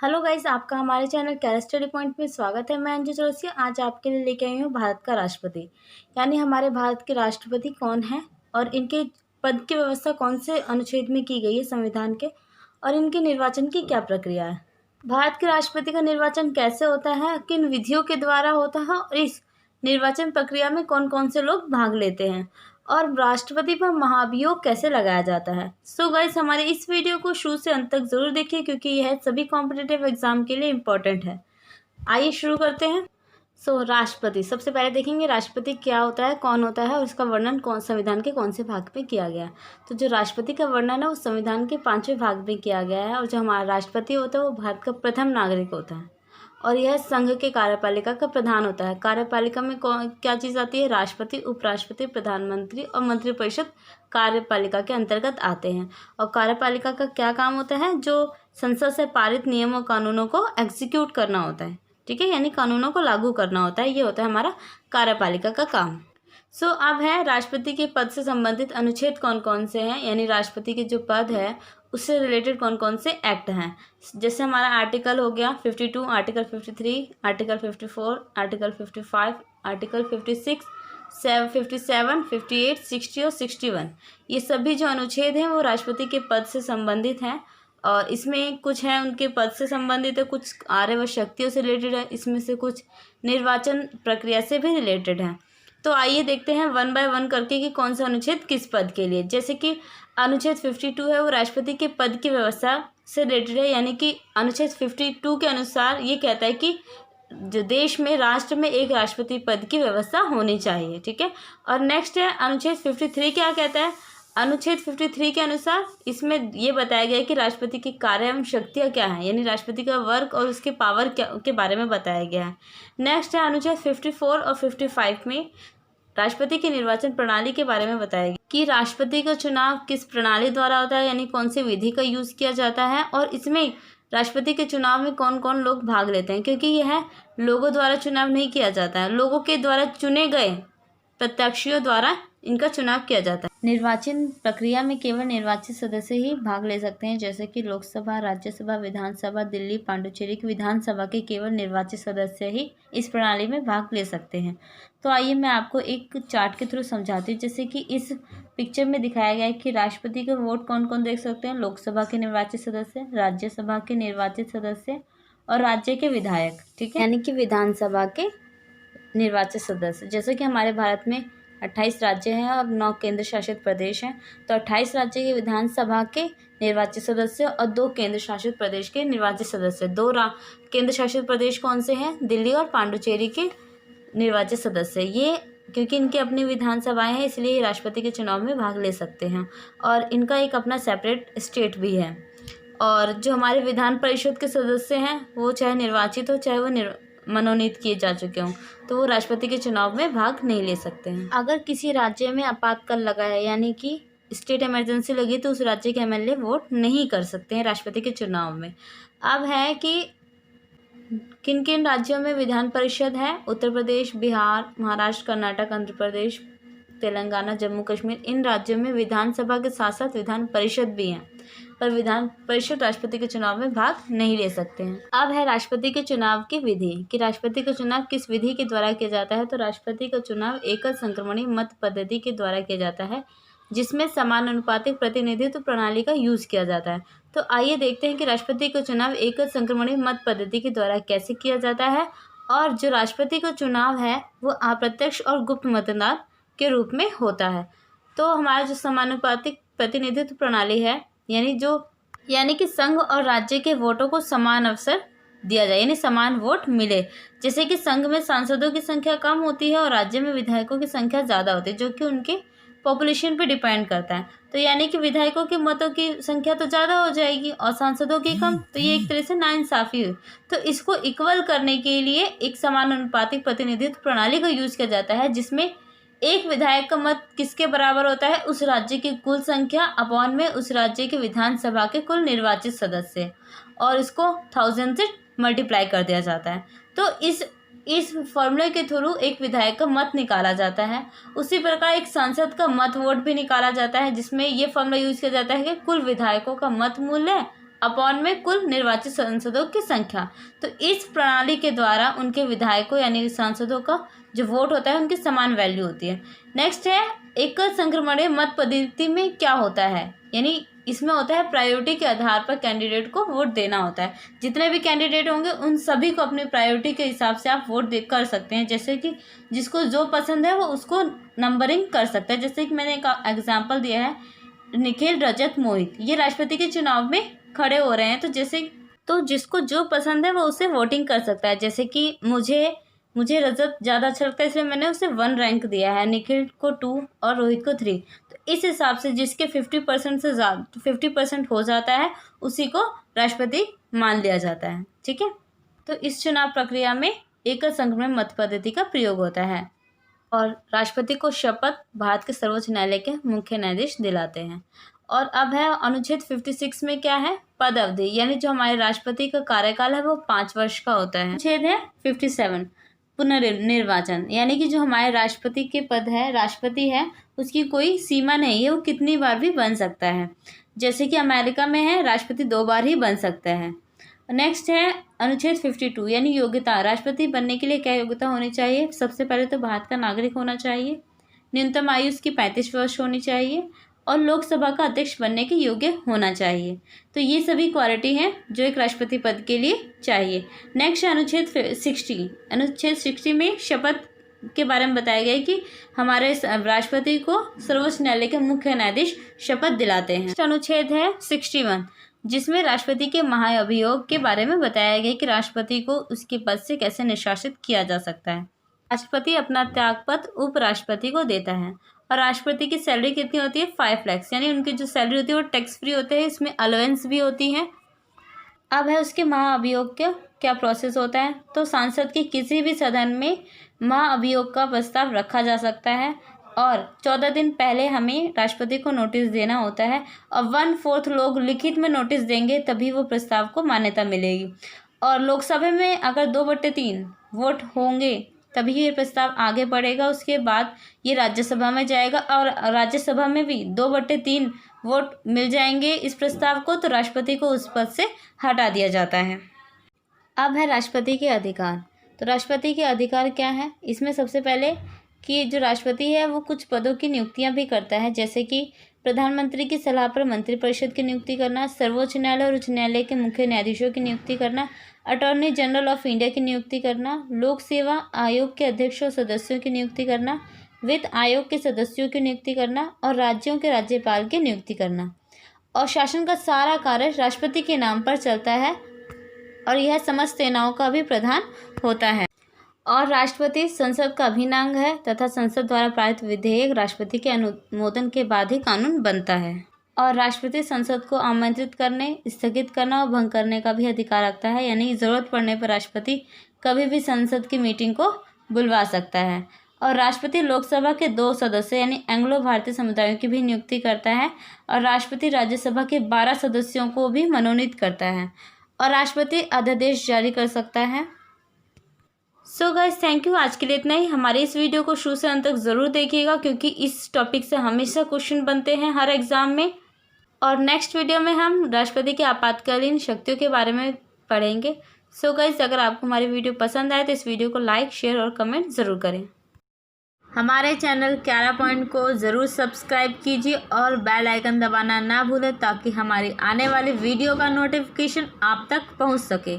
Hello guys, आपका हमारे channel carat study point में स्वागत है। मैं अंजू चौरसिया आज आपके लिए लेके आई हूँ भारत का राष्ट्रपति, यानी हमारे भारत के राष्ट्रपति कौन है और इनके पद की व्यवस्था कौन से अनुच्छेद में की गई है संविधान के, और इनके निर्वाचन की क्या प्रक्रिया है। भारत के राष्ट्रपति का निर्वाचन कैसे होता है, किन विधियों के द्वारा होता है और इस निर्वाचन प्रक्रिया में कौन कौन से लोग भाग लेते हैं और राष्ट्रपति पर महाभियोग कैसे लगाया जाता है। सो गाइस, हमारे इस वीडियो को शुरू से अंत तक जरूर देखिए क्योंकि यह सभी कॉम्पिटिटिव एग्जाम के लिए इम्पोर्टेंट है। आइए शुरू करते हैं। राष्ट्रपति, सबसे पहले देखेंगे राष्ट्रपति क्या होता है, कौन होता है और इसका वर्णन कौन संविधान के कौन से भाग में किया गया है। तो जो राष्ट्रपति का वर्णन है वो संविधान के 5वें भाग में किया गया है और जो हमारा राष्ट्रपति होता है वो भारत का प्रथम नागरिक होता है और यह संघ के कार्यपालिका का प्रधान होता है। कार्यपालिका में क्या चीज़ आती है? राष्ट्रपति, उपराष्ट्रपति, प्रधानमंत्री और मंत्रिपरिषद कार्यपालिका के अंतर्गत आते हैं। और कार्यपालिका का क्या काम होता है? जो संसद से पारित नियम और कानूनों को एग्जीक्यूट करना होता है, ठीक है, यानी कानूनों को लागू करना होता है। ये होता है हमारा कार्यपालिका का काम। अब है राष्ट्रपति के पद से संबंधित अनुच्छेद कौन कौन से हैं, यानी राष्ट्रपति के जो पद है उससे रिलेटेड कौन कौन से एक्ट हैं। जैसे हमारा आर्टिकल हो गया 52, आर्टिकल 53, आर्टिकल 54, आर्टिकल 55, आर्टिकल 56, 57, 58, 60 और 61। ये सभी जो अनुच्छेद हैं वो राष्ट्रपति के पद से संबंधित हैं और इसमें कुछ है उनके पद से संबंधित है, कुछ कार्य व शक्तियों से रिलेटेड है, इसमें से कुछ निर्वाचन प्रक्रिया से भी रिलेटेड है। तो आइए देखते हैं 1 बाय 1 करके कि कौन सा अनुच्छेद किस पद के लिए। जैसे कि अनुच्छेद 52 है वो राष्ट्रपति के पद की व्यवस्था से रिलेटेड है, यानी कि अनुच्छेद 52 के अनुसार ये कहता है कि जो देश में राष्ट्र में एक राष्ट्रपति पद की व्यवस्था होनी चाहिए, ठीक है। और नेक्स्ट है अनुच्छेद 53 क्या कहता है? अनुच्छेद 53 के अनुसार इसमें ये बताया गया है कि राष्ट्रपति की कार्य एवं शक्तियाँ क्या हैं, यानी राष्ट्रपति का वर्क और उसके पावर क्या के बारे में बताया गया है। नेक्स्ट है अनुच्छेद 54 और 55 में राष्ट्रपति की निर्वाचन प्रणाली के बारे में बताया गया कि राष्ट्रपति का चुनाव किस प्रणाली द्वारा होता है, यानी कौन सी विधि का यूज़ किया जाता है और इसमें राष्ट्रपति के चुनाव में कौन कौन लोग भाग लेते हैं, क्योंकि यह लोगों द्वारा चुनाव नहीं किया जाता है, लोगों के द्वारा चुने गए प्रत्याशियों द्वारा इनका चुनाव किया जाता है। निर्वाचन प्रक्रिया में केवल निर्वाचित सदस्य ही भाग ले सकते हैं, जैसे कि लोकसभा, राज्यसभा, विधानसभा, दिल्ली, पांडुचेरी की विधानसभा के केवल निर्वाचित सदस्य ही इस प्रणाली में भाग ले सकते हैं। तो आइए मैं आपको एक चार्ट के थ्रू समझाती हूँ। जैसे कि इस पिक्चर में दिखाया गया है कि राष्ट्रपति का वोट कौन कौन देख सकते हैं? लोकसभा के निर्वाचित सदस्य, राज्यसभा के निर्वाचित सदस्य और राज्य के विधायक, ठीक है, यानी कि विधानसभा के निर्वाचित सदस्य। जैसे कि हमारे भारत में 28 राज्य हैं और 9 केंद्र शासित प्रदेश हैं, तो 28 राज्य की विधानसभा के निर्वाचित सदस्य और 2 केंद्र शासित प्रदेश के निर्वाचित सदस्य। 2 केंद्र शासित प्रदेश कौन से हैं? दिल्ली और पांडुचेरी के निर्वाचित सदस्य। ये क्योंकि इनकी अपनी विधानसभाएं हैं इसलिए ये राष्ट्रपति के चुनाव में भाग ले सकते हैं और इनका एक अपना सेपरेट स्टेट भी है। और जो हमारे विधान परिषद के सदस्य हैं वो चाहे निर्वाचित हो चाहे वो मनोनीत किए जा चुके हों, तो वो राष्ट्रपति के चुनाव में भाग नहीं ले सकते हैं। अगर किसी राज्य में आपातकाल लगा है, यानी कि स्टेट इमरजेंसी लगी, तो उस राज्य के एमएलए वोट नहीं कर सकते हैं राष्ट्रपति के चुनाव में। अब है कि किन किन राज्यों में विधान परिषद है? उत्तर प्रदेश, बिहार, महाराष्ट्र, कर्नाटक, आंध्र प्रदेश, तेलंगाना, जम्मू कश्मीर। इन राज्यों में विधानसभा के साथ साथ विधान परिषद भी हैं, पर विधान परिषद राष्ट्रपति के चुनाव में भाग नहीं ले सकते हैं। अब है राष्ट्रपति के चुनाव की विधि कि राष्ट्रपति का चुनाव किस विधि के द्वारा किया जाता है। तो राष्ट्रपति का चुनाव एकल संक्रमणीय मत पद्धति के द्वारा किया जाता है, जिसमें समानुपातिक प्रतिनिधित्व प्रणाली का यूज किया जाता है। तो आइए देखते हैं कि राष्ट्रपति का चुनाव एकल संक्रमणीय मत पद्धति के द्वारा कैसे किया जाता है और जो राष्ट्रपति का चुनाव है वो अप्रत्यक्ष और गुप्त मतदान के रूप में होता है। तो हमारा जो समानुपातिक प्रतिनिधित्व प्रणाली है, यानी कि संघ और राज्य के वोटों को समान अवसर दिया जाए, यानी समान वोट मिले। जैसे कि संघ में सांसदों की संख्या कम होती है और राज्य में विधायकों की संख्या ज़्यादा होती है, जो कि उनके पॉपुलेशन पे डिपेंड करता है। तो यानी कि विधायकों के मतों की संख्या तो ज़्यादा हो जाएगी और सांसदों की कम, तो ये एक तरह से नाइंसाफ़ी हुई। तो इसको इक्वल करने के लिए एक समानुपातिक प्रतिनिधित्व प्रणाली का यूज़ किया जाता है, जिसमें एक विधायक का मत किसके बराबर होता है? उस राज्य की कुल संख्या अपॉन में उस राज्य के विधानसभा के कुल निर्वाचित सदस्य, और इसको 1000 से मल्टीप्लाई कर दिया जाता है। तो इस फॉर्मूले के थ्रू एक विधायक का मत निकाला जाता है। उसी प्रकार एक सांसद का मत वोट भी निकाला जाता है, जिसमें ये फॉर्मूला यूज किया जाता है कि कुल विधायकों का मत मूल्य अपॉन में कुल निर्वाचित सांसदों की संख्या। तो इस प्रणाली के द्वारा उनके विधायकों यानी सांसदों का जो वोट होता है उनकी समान वैल्यू होती है। नेक्स्ट है एकल संक्रमणीय मत पद्धति में क्या होता है, यानी इसमें होता है प्रायोरिटी के आधार पर कैंडिडेट को वोट देना होता है। जितने भी कैंडिडेट होंगे उन सभी को अपनी प्रायोरिटी के हिसाब से आप वोट दे कर सकते हैं, जैसे कि जिसको जो पसंद है वो उसको नंबरिंग कर सकता है। जैसे कि मैंने एक एग्जाम्पल दिया है, निखिल रजत मोहित ये राष्ट्रपति के चुनाव में खड़े हो रहे हैं, तो जिसको जो पसंद है वो उसे वोटिंग कर सकता है। जैसे कि मुझे रजत ज़्यादा अच्छा लगता है इसलिए मैंने उसे 1 रैंक दिया है, निखिल को 2 और रोहित को 3। तो इस हिसाब से जिसके 50% से ज़्यादा 50% हो जाता है उसी को राष्ट्रपति मान लिया जाता है। ठीक है, तो इस चुनाव प्रक्रिया में एकल संक्रमण मत पद्धति का प्रयोग होता है और राष्ट्रपति को शपथ भारत के सर्वोच्च न्यायालय के मुख्य न्यायाधीश दिलाते हैं। और अब है अनुच्छेद 56 में क्या है, पद अवधि, यानी जो हमारे राष्ट्रपति का कार्यकाल है वो 5 वर्ष का होता है। अनुच्छेद है 57 पुनर्निर्वाचन, यानी कि जो हमारे राष्ट्रपति के पद है, राष्ट्रपति है, उसकी कोई सीमा नहीं है, वो कितनी बार भी बन सकता है। जैसे कि अमेरिका में है राष्ट्रपति 2 बार ही बन सकता है। नेक्स्ट है अनुच्छेद 52 यानी योग्यता, राष्ट्रपति बनने के लिए क्या योग्यता होनी चाहिए। सबसे पहले तो भारत का नागरिक होना चाहिए, न्यूनतम आयु उसकी 35 वर्ष होनी चाहिए और लोकसभा का अध्यक्ष बनने के योग्य होना चाहिए। तो ये सभी क्वालिटी हैं जो एक राष्ट्रपति पद के लिए चाहिए। नेक्स्ट अनुच्छेद 60 में शपथ के बारे में बताया गया है कि हमारे राष्ट्रपति को सर्वोच्च न्यायालय के मुख्य न्यायाधीश शपथ दिलाते हैं। अनुच्छेद है 61 जिसमें राष्ट्रपति के महाअभियोग के बारे में बताया गया कि राष्ट्रपति को उसके पद से कैसे निष्कासित किया जा सकता है। राष्ट्रपति अपना त्यागपत्र उपराष्ट्रपति को देता है और राष्ट्रपति की सैलरी कितनी होती है 5 लाख, यानी उनकी जो सैलरी होती है वो टैक्स फ्री होते हैं, इसमें अलाउंस भी होती है। अब है उसके महाअभियोग का क्या प्रोसेस होता है। तो सांसद के किसी भी सदन में महाअभियोग का प्रस्ताव रखा जा सकता है और 14 दिन पहले हमें राष्ट्रपति को नोटिस देना होता है और 1/4 लोग लिखित में नोटिस देंगे तभी वो प्रस्ताव को मान्यता मिलेगी। और लोकसभा में अगर 2/3 वोट होंगे तभी ये प्रस्ताव आगे बढ़ेगा। उसके बाद ये राज्यसभा में जाएगा और राज्यसभा में भी 2/3 वोट मिल जाएंगे इस प्रस्ताव को, तो राष्ट्रपति को उस पद से हटा दिया जाता है। अब है राष्ट्रपति के अधिकार। तो राष्ट्रपति के अधिकार क्या है, इसमें सबसे पहले कि जो राष्ट्रपति है वो कुछ पदों की नियुक्तियां भी करता है, जैसे कि प्रधानमंत्री की सलाह पर मंत्रिपरिषद की नियुक्ति करना, सर्वोच्च न्यायालय और उच्च न्यायालय के मुख्य न्यायाधीशों की नियुक्ति करना, अटॉर्नी जनरल ऑफ इंडिया की नियुक्ति करना, लोक सेवा आयोग के अध्यक्ष और सदस्यों की नियुक्ति करना, वित्त आयोग के सदस्यों की नियुक्ति करना और राज्यों के राज्यपाल की नियुक्ति करना। और शासन का सारा कार्य राष्ट्रपति के नाम पर चलता है और यह समस्त सेनाओं का भी प्रधान होता है। और राष्ट्रपति संसद का अभिन्न अंग है तथा संसद द्वारा पारित विधेयक राष्ट्रपति के अनुमोदन के बाद ही कानून बनता है। और राष्ट्रपति संसद को आमंत्रित करने, स्थगित करना और भंग करने का भी अधिकार रखता है, यानी ज़रूरत पड़ने पर राष्ट्रपति कभी भी संसद की मीटिंग को बुलवा सकता है। और राष्ट्रपति लोकसभा के 2 सदस्य यानी एंग्लो भारतीय समुदायों की भी नियुक्ति करता है और राष्ट्रपति राज्यसभा के 12 सदस्यों को भी मनोनीत करता है और राष्ट्रपति अध्यादेश जारी कर सकता है। सो गाइस थैंक यू, आज के लिए इतना ही। हमारे इस वीडियो को शुरू से अंत तक ज़रूर देखिएगा क्योंकि इस टॉपिक से हमेशा क्वेश्चन बनते हैं हर एग्ज़ाम में। और नेक्स्ट वीडियो में हम राष्ट्रपति के आपातकालीन शक्तियों के बारे में पढ़ेंगे। सो गाइस अगर आपको हमारी वीडियो पसंद आए तो इस वीडियो को लाइक, शेयर और कमेंट ज़रूर करें। हमारे चैनल 11 पॉइंट को ज़रूर सब्सक्राइब कीजिए और बेल आइकन दबाना ना भूलें ताकि हमारी आने वाली वीडियो का नोटिफिकेशन आप तक पहुंच सके।